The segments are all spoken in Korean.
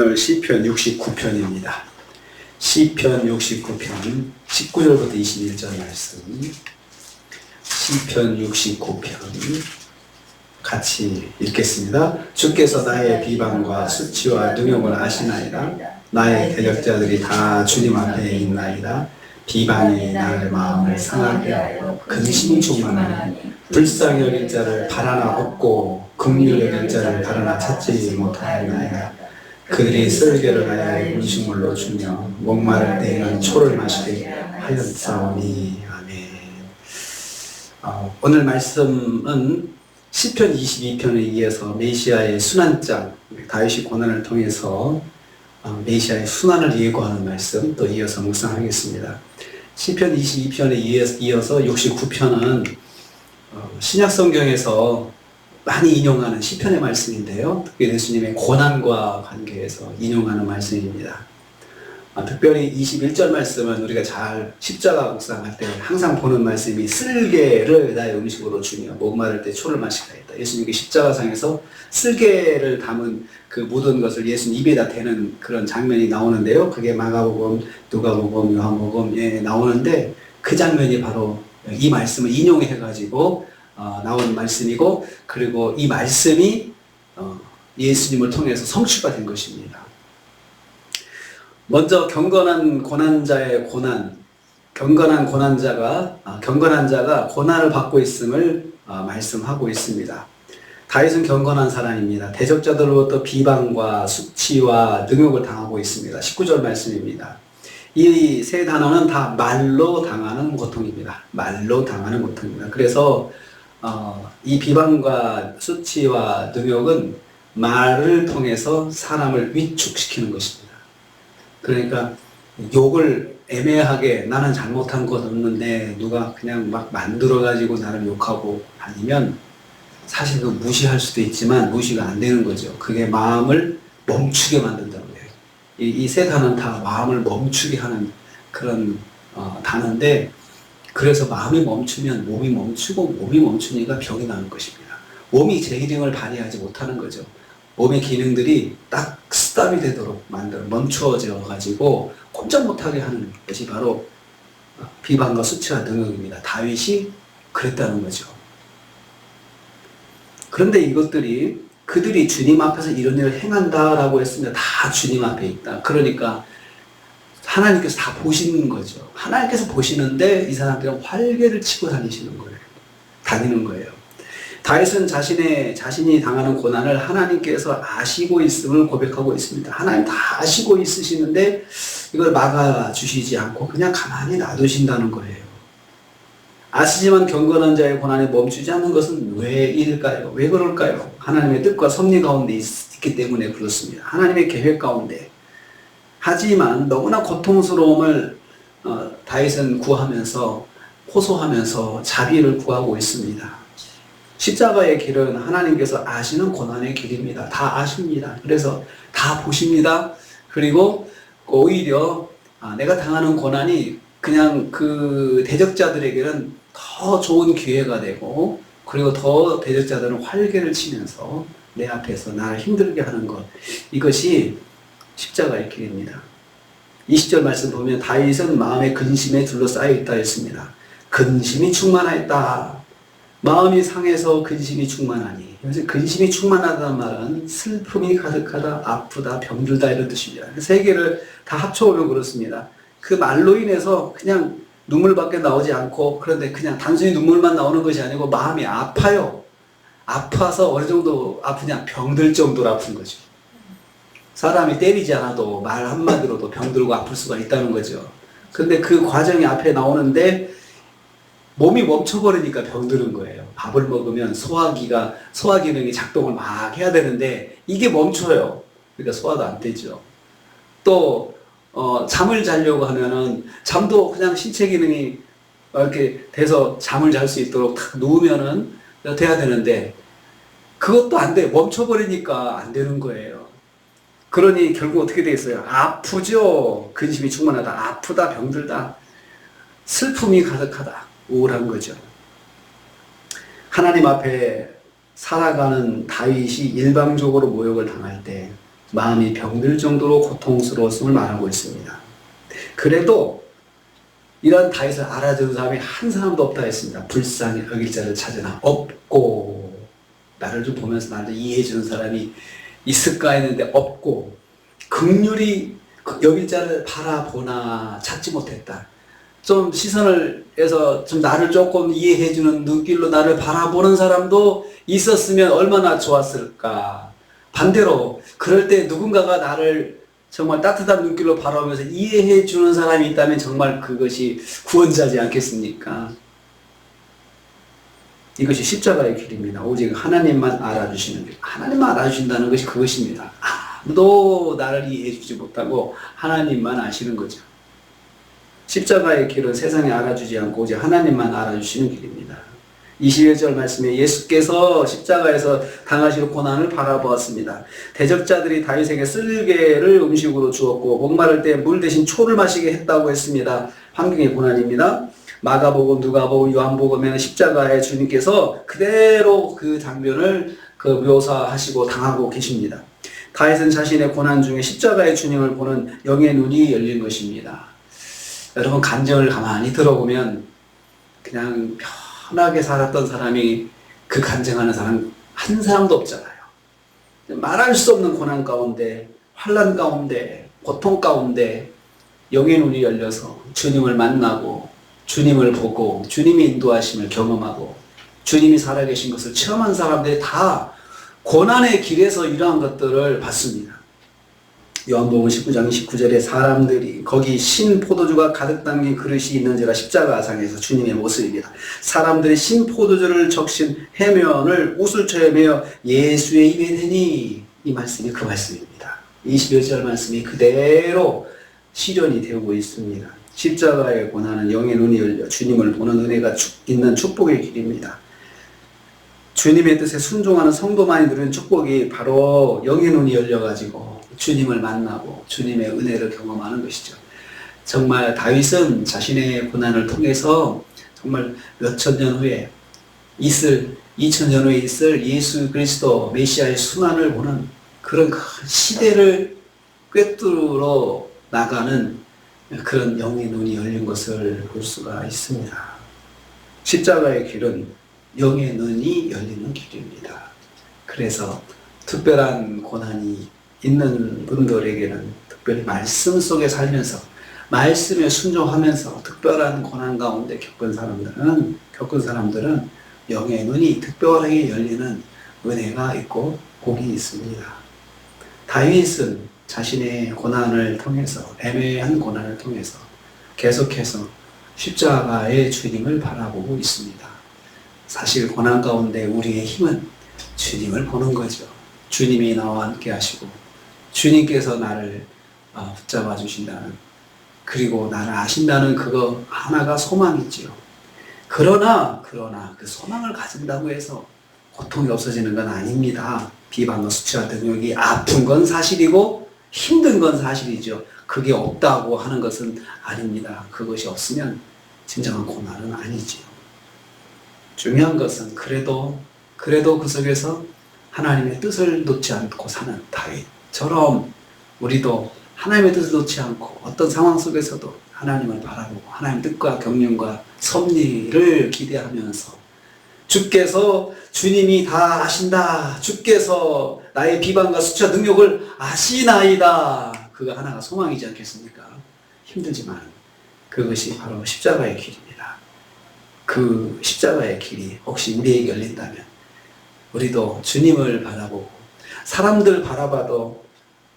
오늘 시편 69편입니다. 시편 69편 19절부터 21절 말씀. 시편 69편 같이 읽겠습니다. 주께서 나의 비방과 수치와 능욕을 아시나이다. 나의 대적자들이 다 주님 앞에 있나이다. 비방이 나의 마음을 상하게 하여 근심이 충만하니 불쌍히 여길 자를 바라나 없고 긍휼히 여길 자를 바라나 찾지 못하였나이다. 그들이 쓸개를 하여 음식물로 주며 목마를 때에는 초를 마시게 하였사오니. 아멘. 오늘 말씀은 시편 22편에 이어서 메시아의 순환장, 다윗이 고난을 통해서 메시아의 순환을 예고하는 말씀 또 이어서 묵상하겠습니다. 시편 22편에 이어서 69편은 신약 성경에서 많이 인용하는 시편의 말씀인데요. 특히 예수님의 고난과 관계해서 인용하는 말씀입니다. 특별히 21절 말씀은 우리가 잘 십자가 묵상할 때 항상 보는 말씀이 쓸개를 나의 음식으로 주며 목마를 때 초를 마시게 했다. 예수님이 십자가상에서 쓸개를 담은 그 모든 것을 예수님 입에다 대는 그런 장면이 나오는데요. 그게 마가복음, 누가복음, 요한복음에 나오는데 그 장면이 바로 이 말씀을 인용해가지고 나온 말씀이고, 그리고 이 말씀이 예수님을 통해서 성취가 된 것입니다. 먼저 경건한 고난자의 고난, 경건한 자가 고난을 받고 있음을 말씀하고 있습니다. 다윗은 경건한 사람입니다. 대적자들로부터 비방과 수치와 능욕을 당하고 있습니다. 19절 말씀입니다. 이 세 단어는 다 말로 당하는 고통입니다. 말로 당하는 고통입니다. 그래서 이 비방과 수치와 능욕은 말을 통해서 사람을 위축시키는 것입니다. 그러니까 욕을 애매하게 나는 잘못한 것 없는데 누가 그냥 막 만들어가지고 나를 욕하고 아니면 사실 그 무시할 수도 있지만 무시가 안 되는 거죠. 그게 마음을 멈추게 만든다는 거예요. 이 세 단어는 다 마음을 멈추게 하는 그런 단어인데, 그래서 마음이 멈추면 몸이 멈추고 몸이 멈추니까 병이 나는 것입니다. 몸이 제 기능을 발휘하지 못하는 거죠. 몸의 기능들이 딱 스탑이 되도록 멈추어져 가지고 꼼짝 못하게 하는 것이 바로 비방과 수치와 능욕입니다. 다윗이 그랬다는 거죠. 그런데 이것들이 그들이 주님 앞에서 이런 일을 행한다라고 했습니다. 다 주님 앞에 있다. 그러니까 하나님께서 다 보시는 거죠. 하나님께서 보시는데 이 사람들은 활개를 치고 다니는 거예요. 다윗은 자신이 당하는 고난을 하나님께서 아시고 있음을 고백하고 있습니다. 하나님 다 아시고 있으시는데 이걸 막아주시지 않고 그냥 가만히 놔두신다는 거예요. 아시지만 경건한 자의 고난에 멈추지 않는 것은 왜일까요? 왜 그럴까요? 하나님의 뜻과 섭리 가운데 있기 때문에 그렇습니다. 하나님의 계획 가운데. 하지만 너무나 고통스러움을 다윗은 구하면서 호소하면서 자비를 구하고 있습니다. 십자가의 길은 하나님께서 아시는 고난의 길입니다. 다 아십니다. 그래서 다 보십니다. 그리고 오히려 내가 당하는 고난이 그냥 그 대적자들에게는 더 좋은 기회가 되고, 그리고 더 대적자들은 활개를 치면서 내 앞에서 나를 힘들게 하는 것, 이것이 십자가의 길입니다. 20절 말씀 보면 다윗은 마음의 근심에 둘러싸여 있다 했습니다. 근심이 충만하였다. 마음이 상해서 근심이 충만하니. 여기서 근심이 충만하다는 말은 슬픔이 가득하다, 아프다, 병들다 이런 뜻입니다. 세 개를 다 합쳐보면 그렇습니다. 그 말로 인해서 그냥 눈물밖에 나오지 않고, 그런데 그냥 단순히 눈물만 나오는 것이 아니고 마음이 아파요. 아파서 어느 정도 아프냐? 병들 정도로 아픈 거죠. 사람이 때리지 않아도 말 한마디로도 병들고 아플 수가 있다는 거죠. 근데 그 과정이 앞에 나오는데 몸이 멈춰버리니까 병드는 거예요. 밥을 먹으면 소화 기능이 작동을 막 해야 되는데 이게 멈춰요. 그러니까 소화도 안 되죠. 또 잠을 자려고 하면은 잠도 그냥 신체 기능이 이렇게 돼서 잠을 잘 수 있도록 탁 누우면은 돼야 되는데 그것도 안 돼. 멈춰버리니까 안 되는 거예요. 그러니 결국 어떻게 되겠어요? 아프죠. 근심이 충만하다. 아프다. 병들다. 슬픔이 가득하다. 우울한 거죠. 하나님 앞에 살아가는 다윗이 일방적으로 모욕을 당할 때 마음이 병들 정도로 고통스러웠음을 말하고 있습니다. 그래도 이런 다윗을 알아주는 사람이 한 사람도 없다 했습니다. 불쌍히 여길 자를 찾으나 없고, 나를 좀 보면서 나를 이해해 주는 사람이 있을까 했는데 없고, 긍휼히 여길 자를 바라보나 찾지 못했다. 좀 시선을 해서 좀 나를 조금 이해해 주는 눈길로 나를 바라보는 사람도 있었으면 얼마나 좋았을까. 반대로 그럴 때 누군가가 나를 정말 따뜻한 눈길로 바라보면서 이해해 주는 사람이 있다면 정말 그것이 구원자지 않겠습니까? 이것이 십자가의 길입니다. 오직 하나님만 알아주시는 길. 하나님만 알아주신다는 것이 그것입니다. 아무도 나를 이해해 주지 못하고 하나님만 아시는 거죠. 십자가의 길은 세상에 알아주지 않고 오직 하나님만 알아주시는 길입니다. 21절 말씀에 예수께서 십자가에서 당하시는 고난을 바라보았습니다. 대적자들이 다윗에게 쓸개를 음식으로 주었고 목마를 때 물 대신 초를 마시게 했다고 했습니다. 환경의 고난입니다. 마가복음, 누가복음, 요한복음에는 십자가에 주님께서 그대로 그 장면을 묘사하시고 당하고 계십니다. 다윗은 자신의 고난 중에 십자가의 주님을 보는 영의 눈이 열린 것입니다. 여러분, 감정을 가만히 들어보면 그냥 편하게 살았던 사람이 그 간증하는 사람 한 사람도 없잖아요. 말할 수 없는 고난 가운데, 환난 가운데, 고통 가운데 영의 눈이 열려서 주님을 만나고 주님을 보고 주님이 인도하심을 경험하고 주님이 살아계신 것을 체험한 사람들이 다 고난의 길에서 이러한 것들을 봤습니다. 요한복음 19장 19절에 사람들이 거기 신 포도주가 가득 담긴 그릇이 있는지라 십자가상에서 주님의 모습입니다. 사람들이 신 포도주를 적신 해면을 우슬초에 매어 예수의 입에 대니, 이 말씀이 그 말씀입니다. 21절 말씀이 그대로 실현이 되고 있습니다. 십자가의 고난은 영의 눈이 열려 주님을 보는 은혜가 있는 축복의 길입니다. 주님의 뜻에 순종하는 성도만이 누리는 축복이 바로 영의 눈이 열려가지고 주님을 만나고 주님의 은혜를 경험하는 것이죠. 정말 다윗은 자신의 고난을 통해서 정말 몇천 년 후에 있을, 2000년 후에 있을 예수 그리스도 메시아의 순환을 보는 그런 시대를 꿰뚫어 나가는 그런 영의 눈이 열린 것을 볼 수가 있습니다. 십자가의 길은 영의 눈이 열리는 길입니다. 그래서 특별한 고난이 있는 분들에게는 특별히 말씀 속에 살면서 말씀에 순종하면서 특별한 고난 가운데 겪은 사람들은 영의 눈이 특별하게 열리는 은혜가 있고 복이 있습니다. 다윗은 자신의 고난을 통해서, 애매한 고난을 통해서 계속해서 십자가의 주님을 바라보고 있습니다. 사실 고난 가운데 우리의 힘은 주님을 보는 거죠. 주님이 나와 함께 하시고 주님께서 나를 붙잡아 주신다는, 그리고 나를 아신다는 그거 하나가 소망이지요. 그러나 그 소망을 가진다고 해서 고통이 없어지는 건 아닙니다. 비방과 수치와 등욕이 아픈 건 사실이고 힘든 건 사실이죠. 그게 없다고 하는 것은 아닙니다. 그것이 없으면 진정한 고난은 아니지요. 중요한 것은 그래도 그 속에서 하나님의 뜻을 놓지 않고 사는 다윗처럼 우리도 하나님의 뜻을 놓지 않고 어떤 상황 속에서도 하나님을 바라보고 하나님의 뜻과 경륜과 섭리를 기대하면서 주님이 다 아신다. 주께서 나의 비방과 수치와 능력을 아시나이다. 그거 하나가 소망이지 않겠습니까? 힘들지만 그것이 바로 십자가의 길입니다. 그 십자가의 길이 혹시 우리에게 열린다면 우리도 주님을 바라보고, 사람들 바라봐도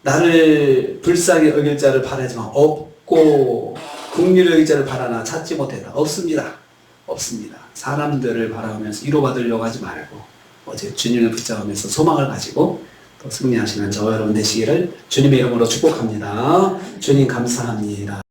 나를 불쌍히 여길 자를 바라지만 없고 긍휼히 여길 자를 바라나 찾지 못했다. 없습니다. 사람들을 바라보면서 위로받으려고 하지 말고 오직 주님을 붙잡으면서 소망을 가지고 또 승리하시는 저와 여러분 되시기를 주님의 이름으로 축복합니다. 주님 감사합니다.